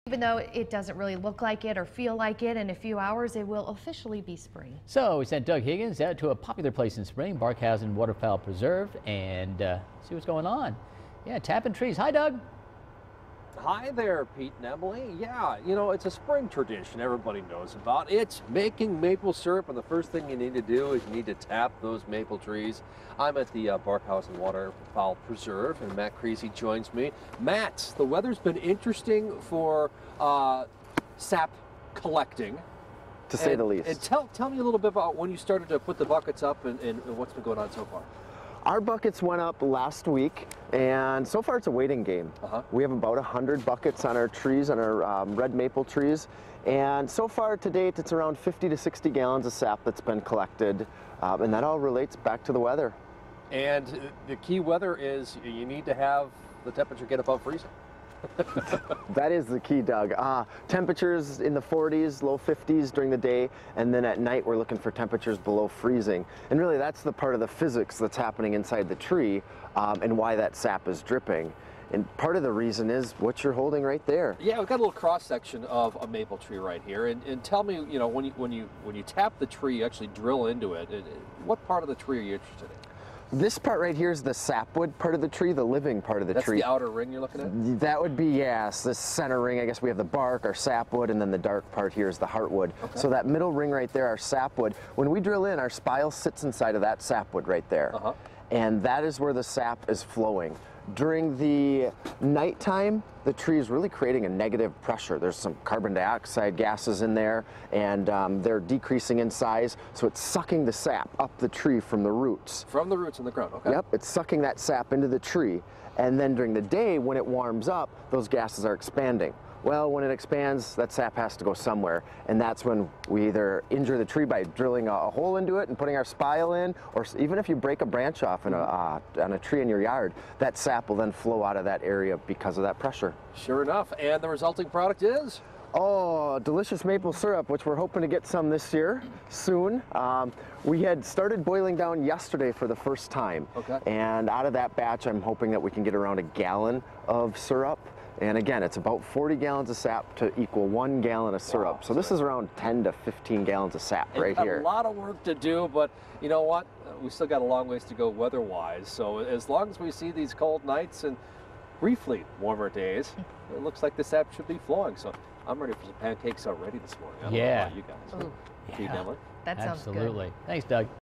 Even though it doesn't really look like it or feel like it, in a few hours it will officially be spring. So we sent Doug Higgins out to a popular place in spring, Barkhausen Waterfowl Preserve, and see what's going on. Yeah, tapping trees. Hi, Doug. Hi there, Pete and Emily. Yeah, you know, it's a spring tradition everybody knows about. It's making maple syrup, and the first thing you need to do is you need to tap those maple trees. I'm at the Barkhausen Waterfowl Preserve, and Matt Creasy joins me. Matt, the weather's been interesting for sap collecting. To say the least. And tell me a little bit about when you started to put the buckets up and what's been going on so far. Our buckets went up last week, and so far it's a waiting game. We have about 100 buckets on our trees, on our red maple trees, and so far to date it's around 50 to 60 gallons of sap that's been collected, and that all relates back to the weather. And the key weather is you need to have the temperature get above freezing. That is the key, Doug. Temperatures in the 40s, low 50s during the day, and then at night we're looking for temperatures below freezing. And really that's the part of the physics that's happening inside the tree and why that sap is dripping. And part of the reason is what you're holding right there. Yeah, we've got a little cross section of a maple tree right here. And tell me, you know, when you tap the tree, you actually drill into it. What part of the tree are you interested in? This part right here is the sapwood part of the tree, the living part of the tree. That's the outer ring you're looking at? That would be, yes, this center ring. I guess we have the bark, our sapwood, and then the dark part here is the heartwood. Okay. So that middle ring right there, our sapwood, when we drill in, our spile sits inside of that sapwood right there. And that is where the sap is flowing. During the nighttime, the tree is really creating a negative pressure. There's some carbon dioxide gases in there, and they're decreasing in size, so it's sucking the sap up the tree from the roots. From the roots in the ground, okay. Yep, it's sucking that sap into the tree, and then during the day, when it warms up, those gases are expanding. Well, when it expands, that sap has to go somewhere, and that's when we either injure the tree by drilling a hole into it and putting our spile in, or even if you break a branch off in on a tree in your yard, that sap will then flow out of that area because of that pressure. Sure enough, and the resulting product is? Oh, delicious maple syrup, which we're hoping to get some this year, soon. We had started boiling down yesterday for the first time, and out of that batch, I'm hoping that we can get around a gallon of syrup. And again, it's about 40 gallons of sap to equal 1 gallon of syrup. Wow. So this is around 10 to 15 gallons of sap right here. A lot of work to do, but you know what? We still got a long ways to go weather-wise. So as long as we see these cold nights and briefly warmer days, it looks like the sap should be flowing. So I'm ready for some pancakes already this morning. I don't know about you guys. Yeah. That sounds good. Absolutely. Thanks, Doug.